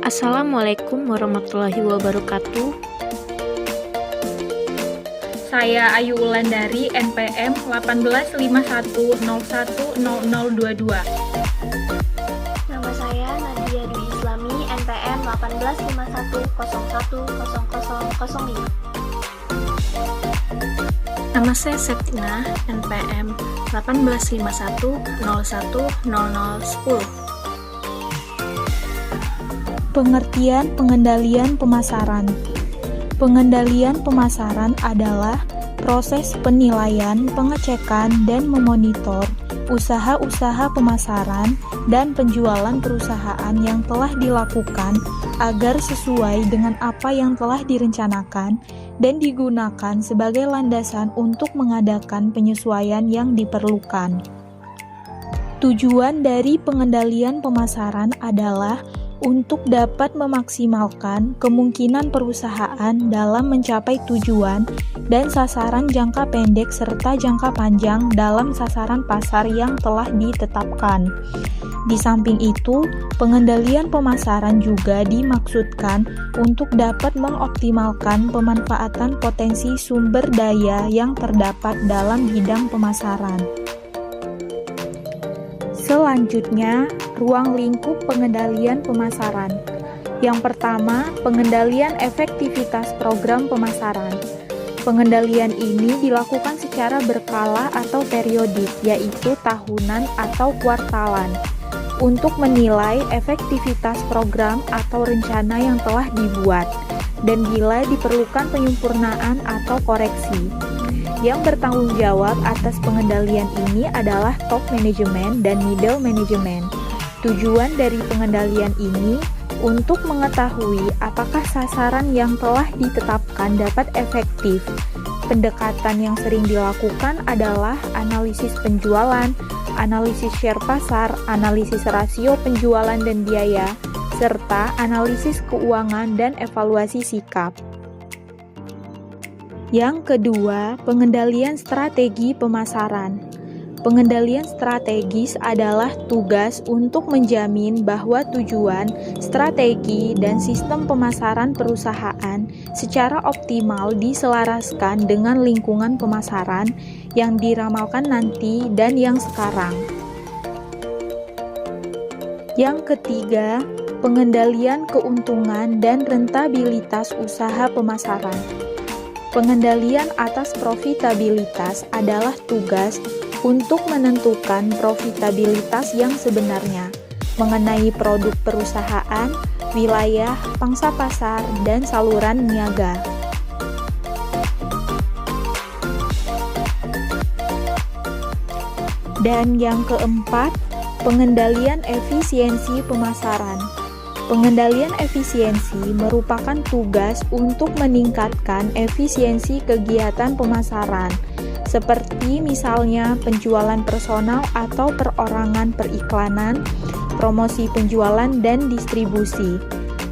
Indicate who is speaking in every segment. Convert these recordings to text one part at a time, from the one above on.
Speaker 1: Assalamualaikum warahmatullahi wabarakatuh.
Speaker 2: Saya Ayu Wulandari, NPM 1851010022.
Speaker 3: Nama saya Nadia Dwi Islami, NPM 1851010005.
Speaker 1: Nama saya Septina, NPM 1851010010.
Speaker 4: Pengertian pengendalian pemasaran. Pengendalian pemasaran adalah proses penilaian, pengecekan, dan memonitor usaha-usaha pemasaran dan penjualan perusahaan yang telah dilakukan agar sesuai dengan apa yang telah direncanakan dan digunakan sebagai landasan untuk mengadakan penyesuaian yang diperlukan. Tujuan dari pengendalian pemasaran adalah untuk dapat memaksimalkan kemungkinan perusahaan dalam mencapai tujuan dan sasaran jangka pendek serta jangka panjang dalam sasaran pasar yang telah ditetapkan. Di samping itu, pengendalian pemasaran juga dimaksudkan untuk dapat mengoptimalkan pemanfaatan potensi sumber daya yang terdapat dalam bidang pemasaran. Selanjutnya, ruang lingkup pengendalian pemasaran. Yang pertama, pengendalian efektivitas program pemasaran. Pengendalian ini dilakukan secara berkala atau periodik, yaitu tahunan atau kuartalan, untuk menilai efektivitas program atau rencana yang telah dibuat, dan bila diperlukan penyempurnaan atau koreksi. Yang bertanggung jawab atas pengendalian ini adalah top management dan middle management. Tujuan dari pengendalian ini untuk mengetahui apakah sasaran yang telah ditetapkan dapat efektif. Pendekatan yang sering dilakukan adalah analisis penjualan, analisis share pasar, analisis rasio penjualan dan biaya, serta analisis keuangan dan evaluasi sikap. Yang kedua, pengendalian strategi pemasaran. Pengendalian strategis adalah tugas untuk menjamin bahwa tujuan, strategi, dan sistem pemasaran perusahaan secara optimal diselaraskan dengan lingkungan pemasaran yang diramalkan nanti dan yang sekarang. Yang ketiga, pengendalian keuntungan dan rentabilitas usaha pemasaran. Pengendalian atas profitabilitas adalah tugas untuk menentukan profitabilitas yang sebenarnya mengenai produk perusahaan, wilayah, pangsa pasar, dan saluran niaga. Dan yang keempat, pengendalian efisiensi pemasaran. Pengendalian efisiensi merupakan tugas untuk meningkatkan efisiensi kegiatan pemasaran, seperti misalnya penjualan personal atau perorangan periklanan, promosi penjualan, dan distribusi.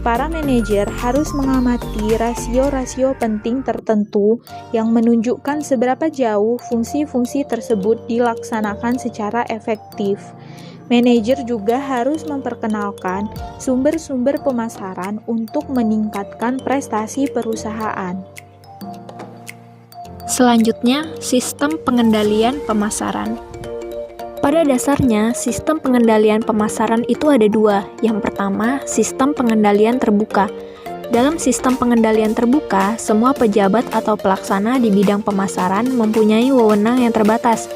Speaker 4: Para manajer harus mengamati rasio-rasio penting tertentu yang menunjukkan seberapa jauh fungsi-fungsi tersebut dilaksanakan secara efektif. Manajer juga harus memperkenalkan sumber-sumber pemasaran untuk meningkatkan prestasi perusahaan.
Speaker 1: Selanjutnya, sistem pengendalian pemasaran. Pada dasarnya, sistem pengendalian pemasaran itu ada dua. Yang pertama, sistem pengendalian terbuka. Dalam sistem pengendalian terbuka, semua pejabat atau pelaksana di bidang pemasaran mempunyai wewenang yang terbatas.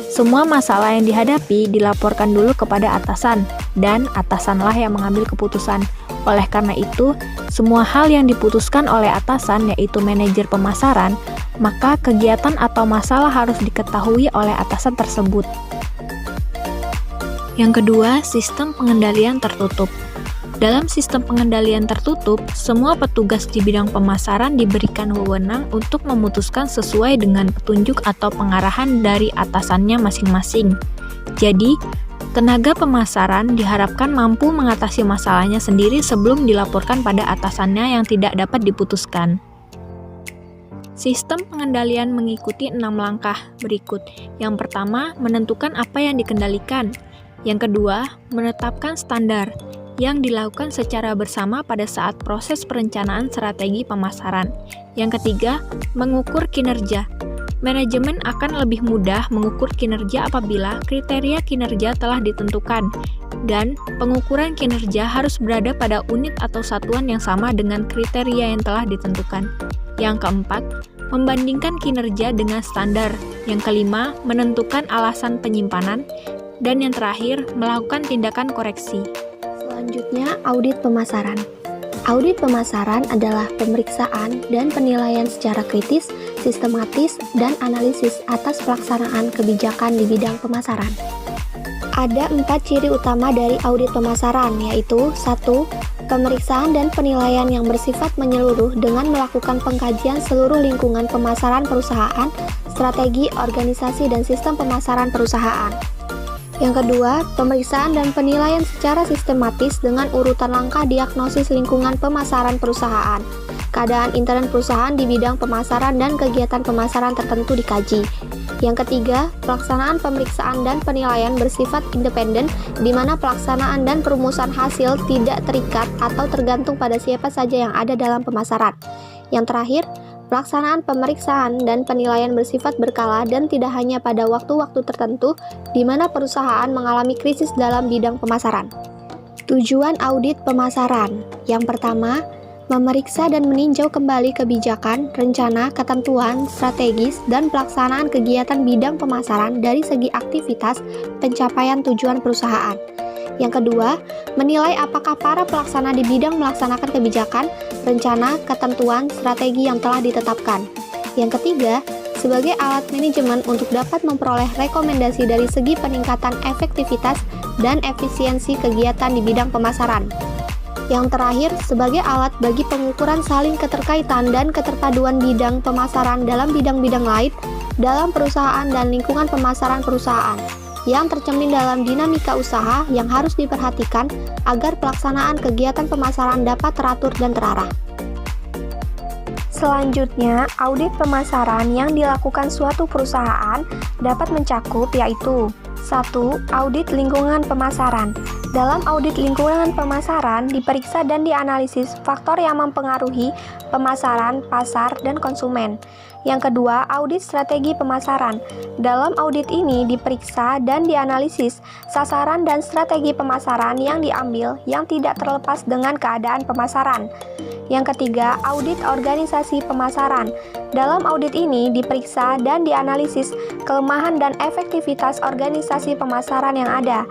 Speaker 1: Semua masalah yang dihadapi dilaporkan dulu kepada atasan, dan atasanlah yang mengambil keputusan. Oleh karena itu, semua hal yang diputuskan oleh atasan, yaitu manajer pemasaran, maka kegiatan atau masalah harus diketahui oleh atasan tersebut. Yang kedua, sistem pengendalian tertutup. Dalam sistem pengendalian tertutup, semua petugas di bidang pemasaran diberikan wewenang untuk memutuskan sesuai dengan petunjuk atau pengarahan dari atasannya masing-masing. Jadi, tenaga pemasaran diharapkan mampu mengatasi masalahnya sendiri sebelum dilaporkan pada atasannya yang tidak dapat diputuskan. Sistem pengendalian mengikuti 6 langkah berikut. Yang pertama, menentukan apa yang dikendalikan. Yang kedua, menetapkan standar. yang dilakukan secara bersama pada saat proses perencanaan strategi pemasaran. Yang ketiga, mengukur kinerja. Manajemen akan lebih mudah mengukur kinerja apabila kriteria kinerja telah ditentukan, dan pengukuran kinerja harus berada pada unit atau satuan yang sama dengan kriteria yang telah ditentukan. Yang keempat, membandingkan kinerja dengan standar. Yang kelima, menentukan alasan penyimpanan. Dan yang terakhir, melakukan tindakan koreksi.
Speaker 3: Selanjutnya, audit pemasaran. Audit pemasaran adalah pemeriksaan dan penilaian secara kritis, sistematis, dan analisis atas pelaksanaan kebijakan di bidang pemasaran. Ada 4 ciri utama dari audit pemasaran, yaitu 1. Pemeriksaan dan penilaian yang bersifat menyeluruh dengan melakukan pengkajian seluruh lingkungan pemasaran perusahaan, strategi, organisasi, dan sistem pemasaran perusahaan. Yang kedua, pemeriksaan dan penilaian secara sistematis dengan urutan langkah diagnosis lingkungan pemasaran perusahaan. Keadaan intern perusahaan di bidang pemasaran dan kegiatan pemasaran tertentu dikaji. Yang ketiga, pelaksanaan pemeriksaan dan penilaian bersifat independen, di mana pelaksanaan dan perumusan hasil tidak terikat atau tergantung pada siapa saja yang ada dalam pemasaran. Yang terakhir, pelaksanaan pemeriksaan dan penilaian bersifat berkala dan tidak hanya pada waktu-waktu tertentu di mana perusahaan mengalami krisis dalam bidang pemasaran. Tujuan audit pemasaran. Yang pertama, memeriksa dan meninjau kembali kebijakan, rencana, ketentuan, strategis, dan pelaksanaan kegiatan bidang pemasaran dari segi aktivitas pencapaian tujuan perusahaan. Yang kedua, menilai apakah para pelaksana di bidang melaksanakan kebijakan, rencana, ketentuan, strategi yang telah ditetapkan. Yang ketiga, sebagai alat manajemen untuk dapat memperoleh rekomendasi dari segi peningkatan efektivitas dan efisiensi kegiatan di bidang pemasaran. Yang terakhir, sebagai alat bagi pengukuran saling keterkaitan dan keterpaduan bidang pemasaran dalam bidang-bidang lain dalam perusahaan dan lingkungan pemasaran perusahaan, yang tercermin dalam dinamika usaha yang harus diperhatikan agar pelaksanaan kegiatan pemasaran dapat teratur dan terarah. Selanjutnya, audit pemasaran yang dilakukan suatu perusahaan dapat mencakup yaitu 1. Audit lingkungan pemasaran. Dalam audit lingkungan pemasaran, diperiksa dan dianalisis faktor yang mempengaruhi pemasaran, pasar, dan konsumen. Yang kedua, audit strategi pemasaran. Dalam audit ini diperiksa dan dianalisis sasaran dan strategi pemasaran yang diambil yang tidak terlepas dengan keadaan pemasaran. Yang ketiga, audit organisasi pemasaran. Dalam audit ini diperiksa dan dianalisis kelemahan dan efektivitas organisasi pemasaran yang ada.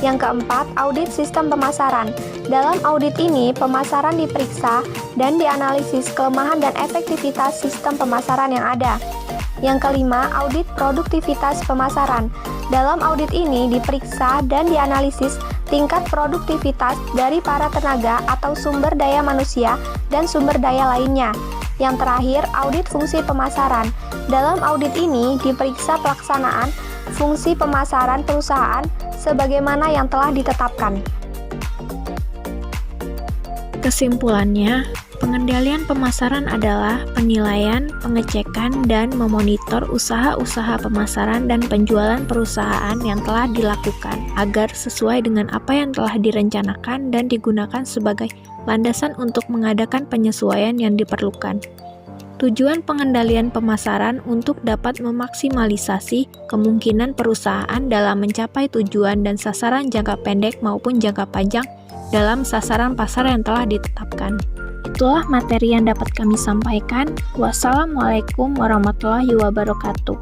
Speaker 3: Yang keempat, audit sistem pemasaran. Dalam audit ini, pemasaran diperiksa dan dianalisis kelemahan dan efektivitas sistem pemasaran yang ada. Yang kelima, audit produktivitas pemasaran. Dalam audit ini diperiksa dan dianalisis tingkat produktivitas dari para tenaga atau sumber daya manusia dan sumber daya lainnya. Yang terakhir, audit fungsi pemasaran. Dalam audit ini diperiksa pelaksanaan fungsi pemasaran perusahaan sebagaimana yang telah ditetapkan.
Speaker 1: Kesimpulannya, pengendalian pemasaran adalah penilaian, pengecekan, dan memonitor usaha-usaha pemasaran dan penjualan perusahaan yang telah dilakukan agar sesuai dengan apa yang telah direncanakan dan digunakan sebagai landasan untuk mengadakan penyesuaian yang diperlukan. Tujuan pengendalian pemasaran untuk dapat memaksimalisasi kemungkinan perusahaan dalam mencapai tujuan dan sasaran jangka pendek maupun jangka panjang dalam sasaran pasar yang telah ditetapkan. Itulah materi yang dapat kami sampaikan. Wassalamualaikum warahmatullahi wabarakatuh.